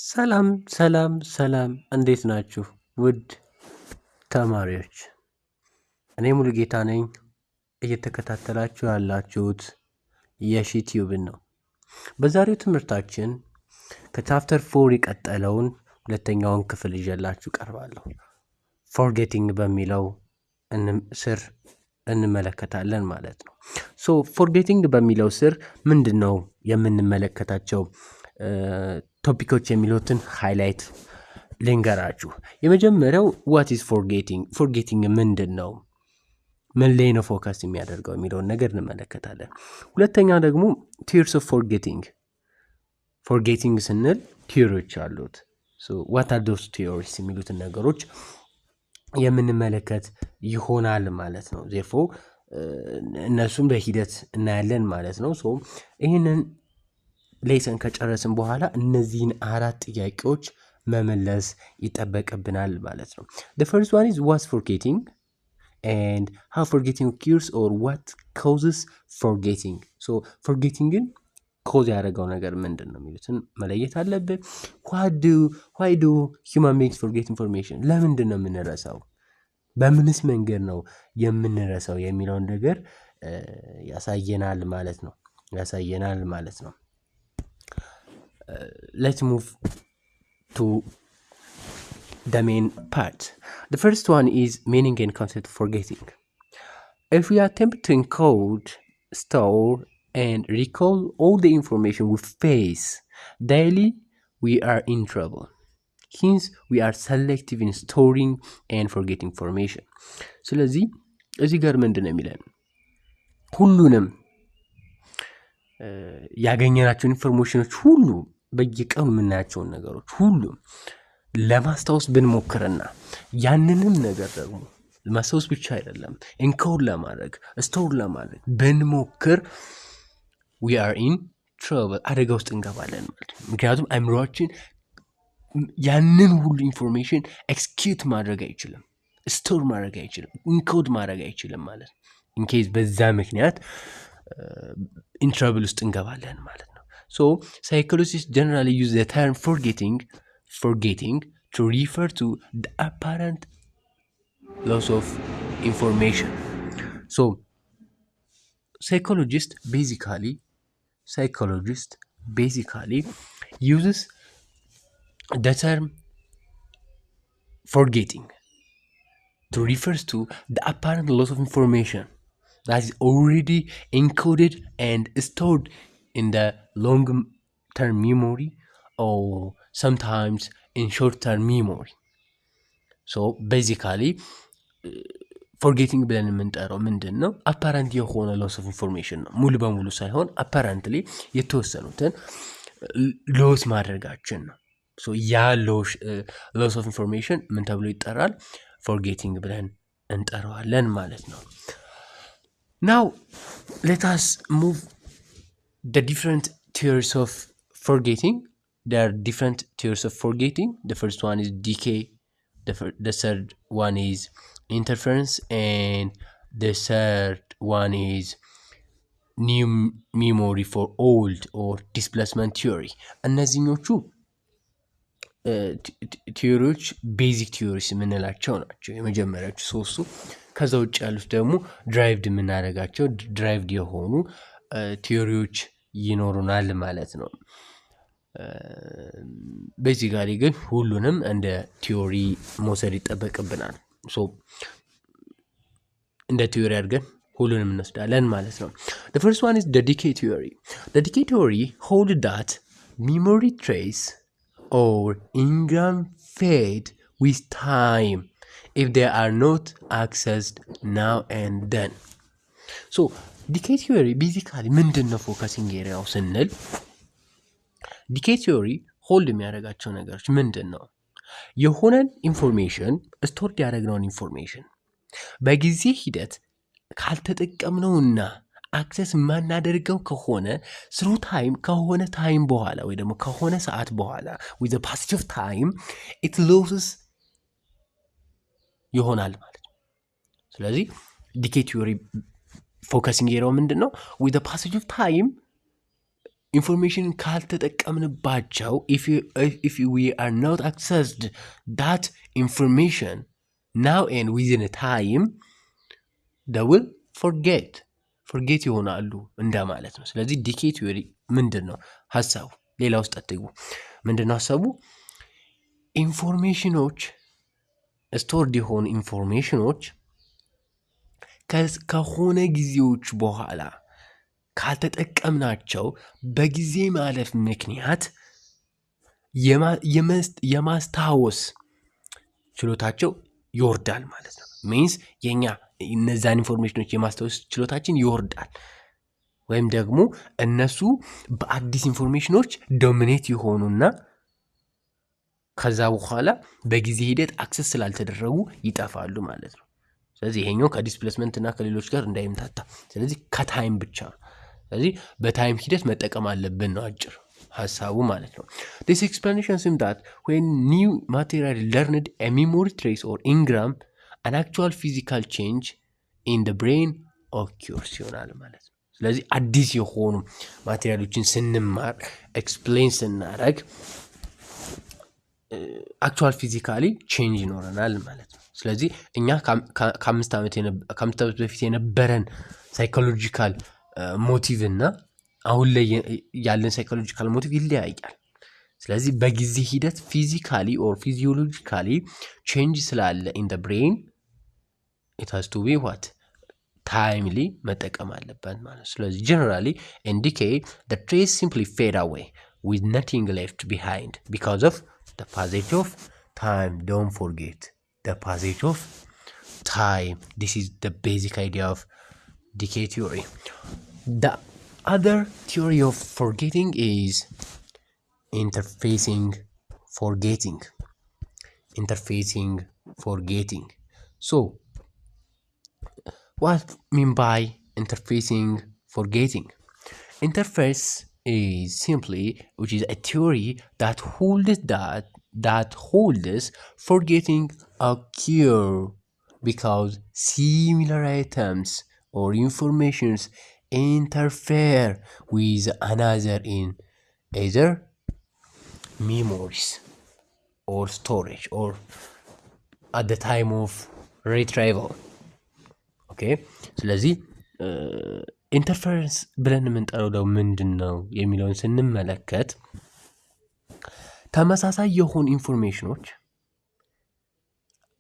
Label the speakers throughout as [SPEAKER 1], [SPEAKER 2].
[SPEAKER 1] ሰላም ሰላም ሰላም እንዴት ናችሁ ውድ ተማሪዎች? እኔ ሙሉጌታ ነኝ። እየተከታተላችሁ ያላችሁት የሺቲዩብን ነው። በዛሬው ትምህርታችን ከቻፕተር 4 የቀጠለውን ሁለተኛውን ክፍል ይዤላችሁ ቀርባለሁ። ፎርጌቲንግ በሚለው ስር እንመለከታለን ማለት ነው። ፎርጌቲንግ በሚለው ስር ምንድነው የምንመለከታቸው ቶፒኮች የሚሉትን ሃይላይት ልንገራችሁ። የመጀመሪያው what is ፎርጌቲንግ ምንድነው፣ ምን ላይ ነው ፎከስ የሚያደርገው የሚለውን ነገር እንመለከታለን። ሁለተኛ ደግሞ ቲርስ ኦፍ ፎርጌቲንግ ስንል ቲዮሪዎች አሉት። what are those theories የሚሉትን ነገሮች የምንመለከት ይሆናል ማለት ነው። therefore እነሱም በሂደት እናያለን ማለት ነው። ይህንን ሌሰን ከጨረስን በኋላ እነዚህን አራት ጥያቄዎች መመለስ ይጠበቅብናል ማለት ነው። the first one is what's forgetting and how forgetting occurs or what causes forgetting. forgettingን ኮዝ ያደረገው ነገር ምንድን ነው የሚሉትን መለየት አለብን። why do human beings forget information? ለምንድን ነው የምንረሳው፣ በምንስ መንገድ ነው የምንረሳው የሚለውን ነገር ያሳየናል ማለት ነው። Let's move to the main part. The first one is meaning and concept of forgetting. If we attempt to encode, store, and recall all the information we face daily, we are in trouble. Hence, we are selective in storing and forgetting information. ስለዚህ እዚህ ጋር ምንድን ነው የሚለን? ሁሉንም ያገኘናቸውን ኢንፎርሜሽኖች ሁሉ በየቀኑ የምናያቸውን ነገሮች ሁሉ ለማስታወስ ብንሞክርና ያንንም ነገር ደግሞ ማስታወስ ብቻ አይደለም ኢንኮድ ለማድረግ ስቶር ለማድረግ ብንሞክር we are in trouble፣ አደጋ ውስጥ እንገባለን ማለት ነው። ምክንያቱም አእምሮአችን ያንን ሁሉ ኢንፎርሜሽን ኤክስኪዩት ማድረግ አይችልም፣ ስቶር ማድረግ አይችልም፣ ኢንኮድ ማድረግ አይችልም ማለት ነው። ኢንኬዝ በዛ ምክንያት in trouble ውስጥ እንገባለን ማለት ነው። Psychologists generally use the term forgetting to refer to the apparent loss of information. Psychologist basically uses the term forgetting to refer to the apparent loss of information that is already encoded and stored in the long-term memory or sometimes in short-term memory. Basically forgetting ብለን የምንጠራው ምንድን ነው? apparent የሆነ loss of information ነው። ሙሉ በሙሉ ሳይሆን apparently የተወሰኑትን ሎስ ማድረጋችን ነው። ያ loss of information ምን ተብሎ ይጠራል? forgetting ብለን እንጠራዋለን ማለት ነው። Now, let us move the different theories of forgetting. There are different theories of forgetting. The first one is decay. The third one is interference. And the third one is new memory for old or displacement theory. እነዚህኞቹ ቲዮሪዎች ቤዚክ ቲዮሪስ የምንላቸው ናቸው፣ የመጀመሪያዎቹ ሶስቱ። ከዛ ውጭ ያሉት ደግሞ ድራይቭድ የሆኑ ቲዮሪዎች ይኖሩናል ማለት ነው። ቤዚካሊ ግን ሁሉንም እንደ ቲዮሪ መውሰድ ይጠበቅብናል። እንደ ቲዮሪ አድርገን ሁሉንም እንወስዳለን ማለት ነው። The first one is the decay theory. The decay theory hold that memory trace or engram fade with time if they are not accessed now and then. decay theory basically ምንድነው ፎከሲንግ ኤሪያው ስንል decay theory ሆልድ የሚያደርጋቸው ነገሮች ምንድነው? የሆነን ኢንፎርሜሽን ስቶርድ ያደረግነውን ኢንፎርሜሽን በጊዜ ሂደት ካልተጠቀምነውና አክሰስ ማናደርገው ከሆነ ስሩ ታይም ከሆነ ታይም በኋላ ወይ ደግሞ ከሆነ ሰዓት በኋላ with the passage of time it loses ይሆናል ማለት ነው። ስለዚህ decay theory ፎከሲንግ ኤሪያው ምንድነው? with the passage of time ኢንፎርሜሽን ካልተጠቀምንባቸው if we are not accessed that information now and within a time they will forget ይሆናሉ እንደማለት ነው። ስለዚህ ዲኬ ቲዮሪ ምንድነው ሐሳቡ? ሌላ ውስጥ አትግቡ። ምንድነው ሐሳቡ? ኢንፎርሜሽኖች ስቶርድ የሆኑ ኢንፎርሜሽኖች ከሆነ ጊዜዎች በኋላ ካልተጠቀምናቸው በጊዜ ማለፍ ምክንያት የማስታወስ ችሎታቸው ይወርዳል ማለት ነው። ሚንስ የኛ እነዛን ኢንፎርሜሽኖች የማስታወስ ችሎታችን ይወርዳል፣ ወይም ደግሞ እነሱ በአዲስ ኢንፎርሜሽኖች ዶሚኔት ይሆኑና ከዛ በኋላ በጊዜ ሂደት አክሰስ ስላልተደረጉ ይጠፋሉ ማለት ነው። ስለዚህ ይሄኛው ከዲስፕሌስመንት እና ከሌሎች ጋር እንዳይምታታ፣ ስለዚህ ከታይም ብቻ ነው። ስለዚህ በታይም ሂደት መጠቀም አለብን ነው አጭር ሐሳቡ ማለት ነው። this explanation seems that when new material learned a memory trace or engram an actual physical change in the brain occurs ይሆናል ማለት ነው። ስለዚህ አዲስ የሆኑ ማቴሪያሎችን ስንማር ኤክስፕሌን ስናደርግ አክቹዋል ፊዚካሊ ቼንጅ ይኖረናል ማለት ነው። ስለዚህ እኛ ከአምስት ዓመት በፊት የነበረን ሳይኮሎጂካል ሞቲቭ እና አሁን ላይ ያለን ሳይኮሎጂካል ሞቲቭ ይለያያል። ስለዚህ በጊዜ ሂደት ፊዚካሊ ኦር ፊዚዮሎጂካሊ ቼንጅ ስላለ ኢን ዘ ብሬን it has to be what timely መጠቀም አለበት ማለት። ስለዚህ generally in decay the trace simply fade away with nothing left behind because of the passage of time. Don't forget the passage of time. This is the basic idea of decay theory. The other theory of forgetting is interfacing forgetting. So what mean by interfacing forgetting? Interface is simply which is a theory that holds forgetting occur because similar items or informations interfere with another in either memories or storage or at the time of retrieval. ኦኬ ስለዚህ ኢንተርፌረንስ ብለን የምንጠራው ደግሞ ምንድነው የሚለውን ስንመለከት ተመሳሳይ የሆኑ ኢንፎርሜሽኖች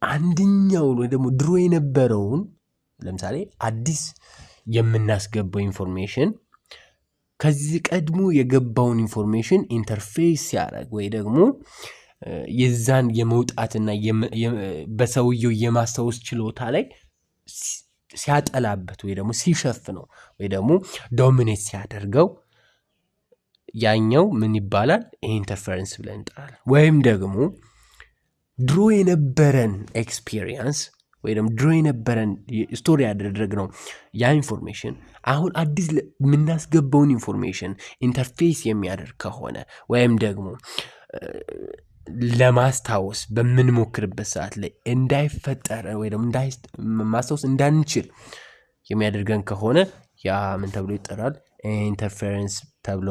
[SPEAKER 1] አንደኛው ወይ ደግሞ ድሮ የነበረውን ለምሳሌ አዲስ የምናስገባው ኢንፎርሜሽን ከዚህ ቀድሞ የገባውን ኢንፎርሜሽን ኢንተርፌስ ሲያደርግ ወይ ደግሞ የዛን የመውጣትና በሰውየው የማስታወስ ችሎታ ላይ ሲያጠላበት ወይ ደግሞ ሲሸፍነው ወይ ደግሞ ዶሚኔት ሲያደርገው ያኛው ምን ይባላል? ኢንተርፌረንስ ብለን እንጠራለን። ወይም ደግሞ ድሮ የነበረን ኤክስፒሪየንስ ወይ ደግሞ ድሮ የነበረን ስቶሪ ያደረግነው ያ ኢንፎርሜሽን አሁን አዲስ የምናስገባውን ኢንፎርሜሽን ኢንተርፌስ የሚያደርግ ከሆነ ወይም ደግሞ ለማስታወስ በምንሞክርበት ሰዓት ላይ እንዳይፈጠር ወይ ደግሞ ማስታወስ እንዳንችል የሚያደርገን ከሆነ ያ ምን ተብሎ ይጠራል? ኢንተርፌረንስ ተብሎ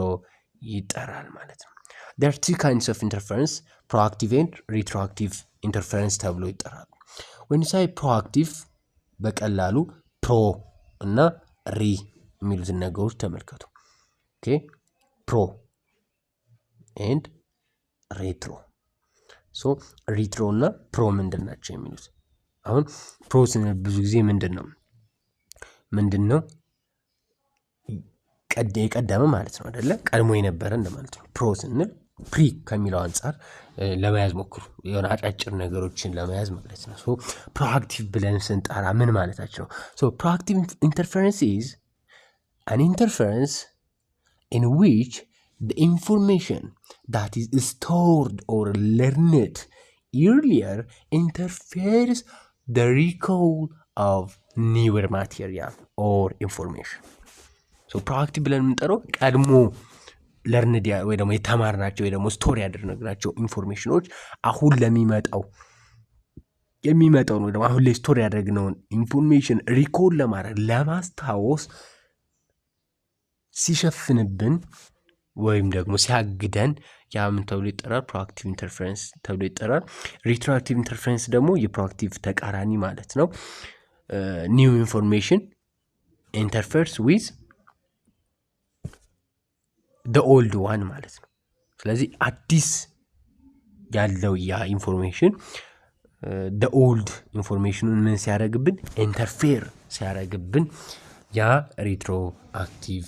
[SPEAKER 1] ይጠራል ማለት ነው። there are two kinds of interference, proactive and retroactive interference ተብሎ ይጠራል። when you say proactive በቀላሉ ፕሮ እና ሪ የሚሉትን ነገሮች ተመልከቱ። ኦኬ ፕሮ and ሬትሮ ሶ ሪትሮ እና ፕሮ ምንድናቸው የሚሉት አሁን ፕሮ ስንል ብዙ ጊዜ ምንድነው የቀደመ ማለት ነው አይደለ? ቀድሞ የነበረ እንደማለት ነው። ፕሮ ስንል ፕሪ ከሚለው አንፃር ለመያዝ ሞክሩ፣ የሆነ አጫጭር ነገሮችን ለመያዝ ማለት ነው። ሶ ፕሮአክቲቭ ብለን ስንጠራ ምን ማለታችን ነው? ሶ ፕሮአክቲቭ ኢንተርፌረንስ is an interference in which the information that is stored or learned earlier interferes the recall of newer material or information. So proactive ብለን የምንጠራው ቀድሞ ለርንድ ወይ ደግሞ የተማርናቸው ወይ ደግሞ ስቶሪ ያደረግናቸው ኢንፎርሜሽኖች አሁን የሚመጣው ነው ደግሞ አሁን ላይ ስቶሪ ያደረግነውን ኢንፎርሜሽን ሪኮል ለማድረግ ለማስታወስ ሲሸፍንብን ወይም ደግሞ ሲያግደን ያ ምን ተብሎ ይጠራል? ፕሮአክቲቭ ኢንተርፌረንስ ተብሎ ይጠራል። ሪትሮአክቲቭ ኢንተርፌረንስ ደግሞ የፕሮአክቲቭ ተቃራኒ ማለት ነው። ኒው ኢንፎርሜሽን ኢንተርፌርስ ዊዝ ደ ኦልድ ዋን ማለት ነው። ስለዚህ አዲስ ያለው ያ ኢንፎርሜሽን ደ ኦልድ ኢንፎርሜሽኑን ምን ሲያደርግብን? ኢንተርፌር ሲያደርግብን ያ ሪትሮ አክቲቭ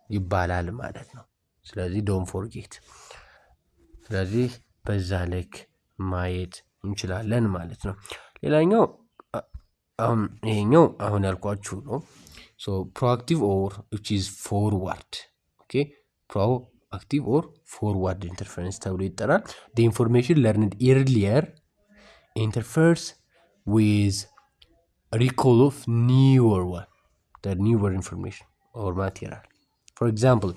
[SPEAKER 1] ይባላል ማለት ነው። ስለዚህ ዶንት ፎርጌት። ስለዚህ በዛ ልክ ማየት እንችላለን ማለት ነው። ሌላኛው ይሄኛው አሁን ያልኳችሁ ነው። ሶ ፕሮአክቲቭ ኦር which is forward ኦኬ ፕሮአክቲቭ ኦር ፎርዋርድ ኢንተርፌረንስ ተብሎ ይጠራል። the information learned earlier interferes with recall of newer information or material. For example,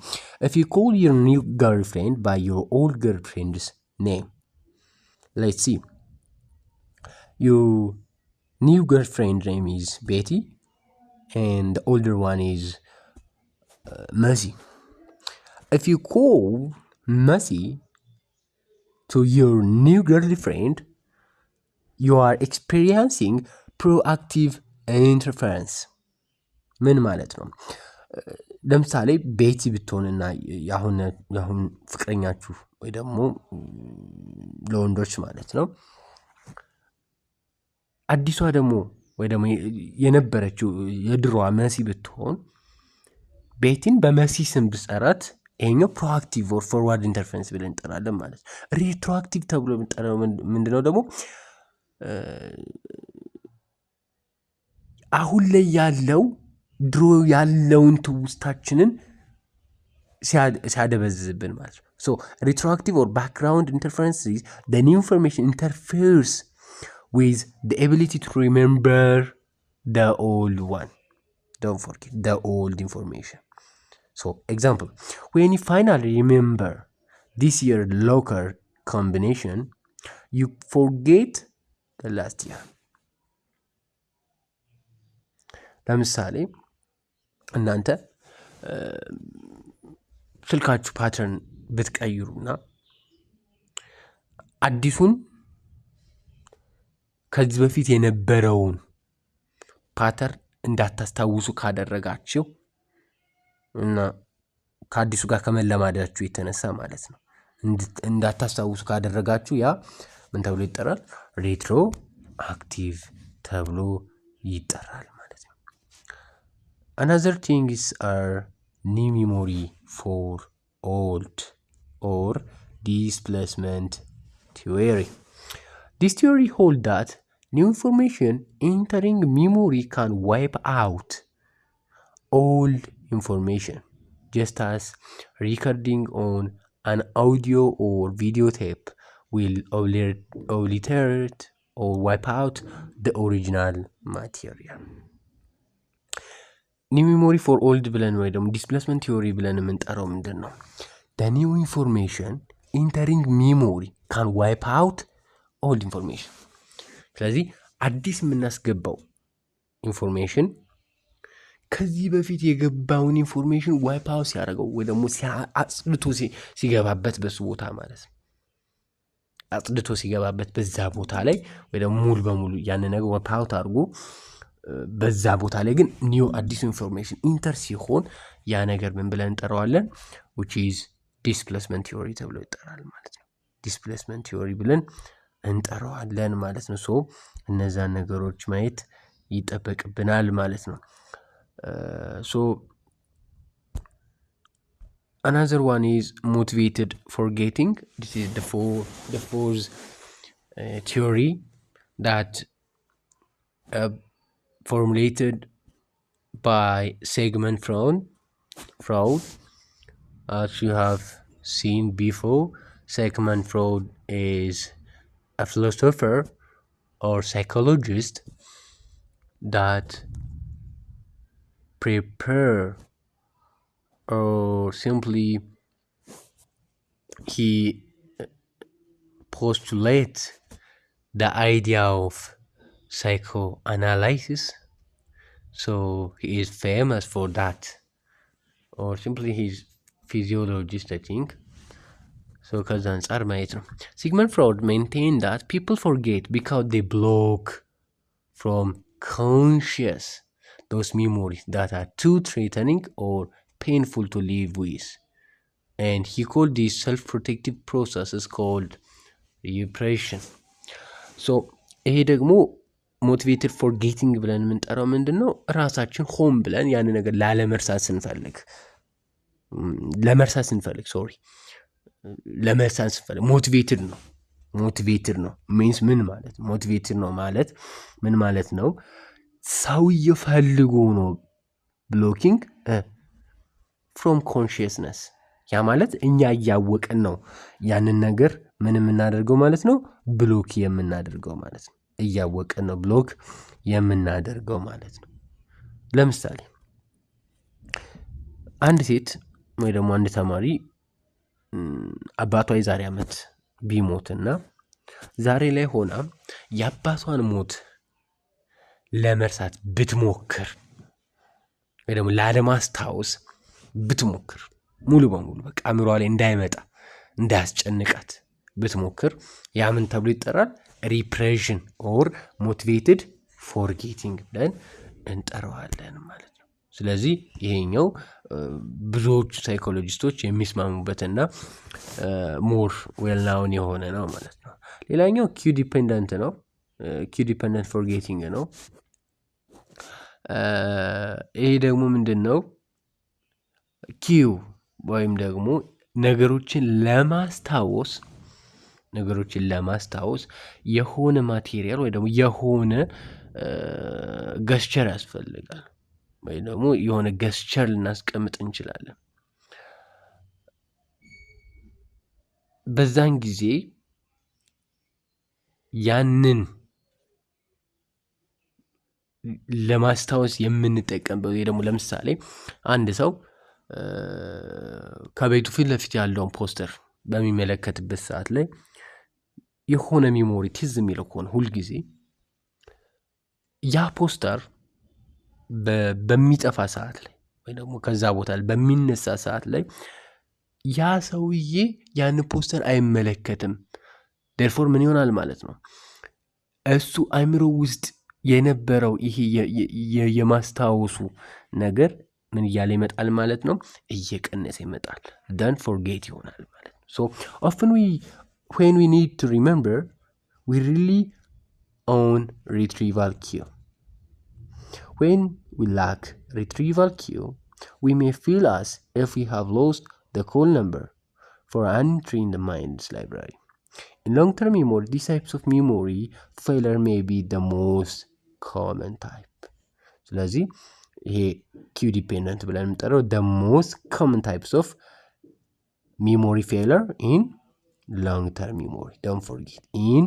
[SPEAKER 1] if you call your new girlfriend by your old girlfriend's name, let's see, your new girlfriend name is Betty and the older one is Mercy. If you call Mercy to your new girlfriend, you are experiencing proactive interference. ምን ማለት ነው? ለምሳሌ ቤቲ ብትሆንና የአሁን ፍቅረኛችሁ ወይ ደግሞ ለወንዶች ማለት ነው አዲሷ ደግሞ ወይ ደግሞ የነበረችው የድሮዋ መሲ ብትሆን ቤቲን በመሲ ስም ብጸራት ይሄኛው ፕሮአክቲቭ ኦር ፎርዋርድ ኢንተርፌረንስ ብለን እንጠራለን ማለት ነው። ሪትሮአክቲቭ ተብሎ የምንጠራው ምንድነው ደግሞ አሁን ላይ ያለው ድሮ ያለውን ትውስታችንን ሲያደበዝዝብን ማለት ነው። So retroactive or background interference is the new information interferes with the ability to remember the old one. Don't forget the old information. So example, when you finally remember this year locker combination, you forget the last year. ለምሳሌ እናንተ ስልካችሁ ፓተርን ብትቀይሩና አዲሱን ከዚህ በፊት የነበረውን ፓተርን እንዳታስታውሱ ካደረጋችሁ እና ከአዲሱ ጋር ከመለማዳችሁ የተነሳ ማለት ነው እንዳታስታውሱ ካደረጋችሁ ያ ምን ተብሎ ይጠራል? ሬትሮ አክቲቭ ተብሎ ይጠራል ማለት ነው። Another things are new memory for old or displacement theory. This theory holds that new information entering memory can wipe out old information, just as recording on an audio or videotape will obliterate or wipe out the original material. ኒው ሚሞሪ ፎር ኦልድ ብለን ወይ ደግሞ ዲስፕሌስመንት ቲዮሪ ብለን የምንጠራው ምንድን ነው? ኒው ኢንፎርሜሽን ኢንተሪንግ ሚሞሪ ካን ዋይፕ አውት ኦልድ ኢንፎርሜሽን። ስለዚህ አዲስ የምናስገባው ኢንፎርሜሽን ከዚህ በፊት የገባውን ኢንፎርሜሽን ዋይፕ አውት ሲያደርገው ወይ ደግሞ አጽድቶ ሲገባበት በሱ ቦታ ማለት ነው አጽድቶ ሲገባበት በዛ ቦታ ላይ ወይ ደግሞ ሙሉ በሙሉ ያን ነገር ዋይፕ አውት አድርጎ በዛ ቦታ ላይ ግን ኒው አዲስ ኢንፎርሜሽን ኢንተር ሲሆን ያ ነገር ምን ብለን እንጠራዋለን? which is displacement theory ተብሎ ይጠራል ማለት ነው። displacement theory ብለን እንጠራዋለን ማለት ነው። ሶ እነዛን ነገሮች ማየት ይጠበቅብናል ማለት ነው። so another one is motivated forgetting. This is the fourth theory that formulated by Sigmund Freud. As you have seen before, Sigmund Freud is a philosopher or psychologist that prepare or simply he postulates the idea of psychoanalysis. So he is famous for that, or simply he's physiologist, I think. So ከዛ አንጻር ማየት ነው። Sigmund Freud maintained that people forget because they block from conscious those memories that are too threatening or painful to live with. And he called these self-protective processes called repression. So ይሄ ደግሞ ሞቲቬትድ ፎርጌቲንግ ብለን የምንጠራው ምንድን ነው? ራሳችን ሆም ብለን ያን ነገር ለመርሳት ስንፈልግ ለመርሳት ስንፈልግ ሞቲቬትድ ነው ሚንስ ምን ማለት ሞቲቬትድ ነው ማለት ምን ማለት ነው? ሰውዬው ፈልጎ ነው ብሎኪንግ ፍሮም ኮንሽየስነስ። ያ ማለት እኛ እያወቅን ነው ያንን ነገር ምን የምናደርገው ማለት ነው? ብሎክ የምናደርገው ማለት ነው። እያወቅን ነው ብሎክ የምናደርገው ማለት ነው። ለምሳሌ አንድ ሴት ወይ ደግሞ አንድ ተማሪ አባቷ የዛሬ ዓመት ቢሞትና ዛሬ ላይ ሆና የአባቷን ሞት ለመርሳት ብትሞክር ወይ ደግሞ ላለማስታወስ ብትሞክር ሙሉ በሙሉ በቃ አእምሯ ላይ እንዳይመጣ እንዳያስጨንቃት ብትሞክር ያ ምን ተብሎ ይጠራል? ሪፕሬሽን ኦር ሞቲቬትድ ፎርጌቲንግ ብለን እንጠራዋለን ማለት ነው። ስለዚህ ይሄኛው ብዙዎቹ ሳይኮሎጂስቶች የሚስማሙበትና ሞር ዌል ናውን የሆነ ነው ማለት ነው። ሌላኛው ኪው ዲፔንደንት ነው። ኪው ዲፔንደንት ፎርጌቲንግ ነው። ይሄ ደግሞ ምንድን ነው? ኪው ወይም ደግሞ ነገሮችን ለማስታወስ የሆነ ማቴሪያል ወይ ደግሞ የሆነ ገስቸር ያስፈልጋል ወይ ደግሞ የሆነ ገስቸር ልናስቀምጥ እንችላለን። በዛን ጊዜ ያንን ለማስታወስ የምንጠቀምበት ወይ ደግሞ ለምሳሌ አንድ ሰው ከቤቱ ፊት ለፊት ያለውን ፖስተር በሚመለከትበት ሰዓት ላይ የሆነ ሚሞሪ ትዝ የሚለው ከሆነ ሁልጊዜ ያ ፖስተር በሚጠፋ ሰዓት ላይ ወይ ደግሞ ከዛ ቦታ በሚነሳ ሰዓት ላይ ያ ሰውዬ ያን ፖስተር አይመለከትም። ዴርፎር ምን ይሆናል ማለት ነው? እሱ አእምሮ ውስጥ የነበረው ይሄ የማስታወሱ ነገር ምን እያለ ይመጣል ማለት ነው? እየቀነሰ ይመጣል። then forget ይሆናል ማለት ነው። so often when we need to remember we really own retrieval cue. When we lack retrieval cue, we may feel as if we have lost the call number for an entry in the mind's library. In long-term memory, these types of memory failure may be the most common type. ስለዚህ ይሄ ኪው ዲፔንደንት ብለን የምንጠራው the most common types of memory failure in long-term memory. Don't forget, in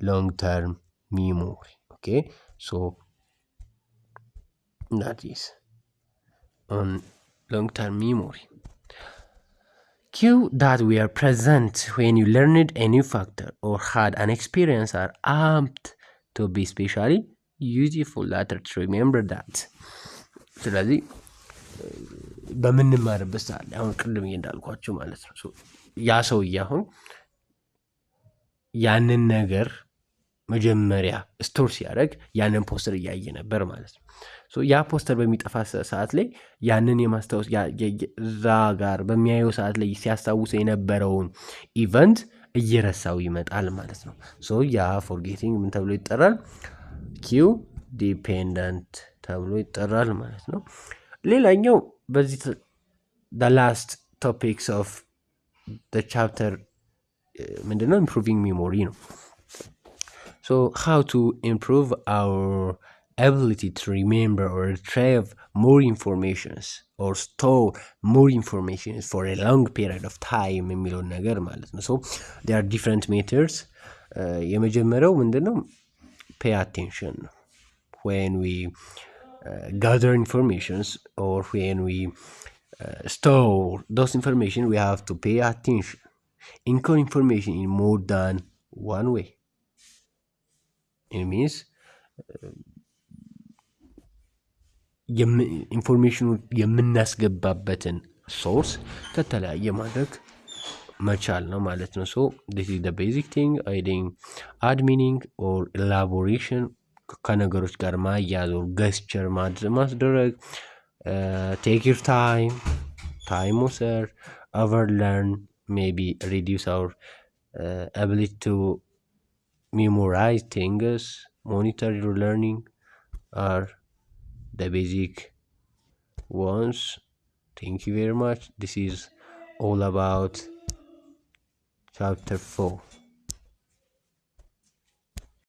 [SPEAKER 1] long-term memory. Okay, so that is on long-term memory. Cue that we are present when you learned a new factor or had an experience are apt to be especially useful later to remember that. ስለዚህ በምንማርበት ሰዓት አሁን ቅድም እንዳልኳችሁ ማለት ነው ያ ሰውዬ አሁን ያንን ነገር መጀመሪያ ስቶር ሲያደርግ ያንን ፖስተር እያየ ነበር ማለት ነው። ያ ፖስተር በሚጠፋ ሰዓት ላይ ያንን የማስታወስ እዛ ጋር በሚያየው ሰዓት ላይ ሲያስታውስ የነበረውን ኢቨንት እየረሳው ይመጣል ማለት ነው። ያ ፎርጌቲንግ ምን ተብሎ ይጠራል? ኪው ዲፔንደንት ተብሎ ይጠራል ማለት ነው። ሌላኛው በዚህ the last topics of the chapter ምንድነው? improving memory ነው። how to improve our ability to remember or retrieve more informations or store more information for a long period of time የሚለውን ነገር ማለት ነው። there are different methods. የመጀመሪያው ምንድነው? pay attention. when we gather informations or when we store those information, we have to pay attention. Encode information in more than one way. It means ኢንፎርሜሽኑ የምናስገባበትን ሶርስ ከተለያየ ማድረግ መቻል ነው ማለት ነው። ሶ ዲስ ኢዝ ዘ ቤዚክ ቲንግ አይዲንግ አድ ሚኒንግ ኦር ኤላቦሬሽን ከነገሮች ጋር ማያያዝ ኦር ገስቸር ማስደረግ ቴክ ዩር ታይም መውሰድ overlearn maybe reduce our ability to memorize things monitor your learning are the basic ones. Thank you very much. This is all about chapter 4.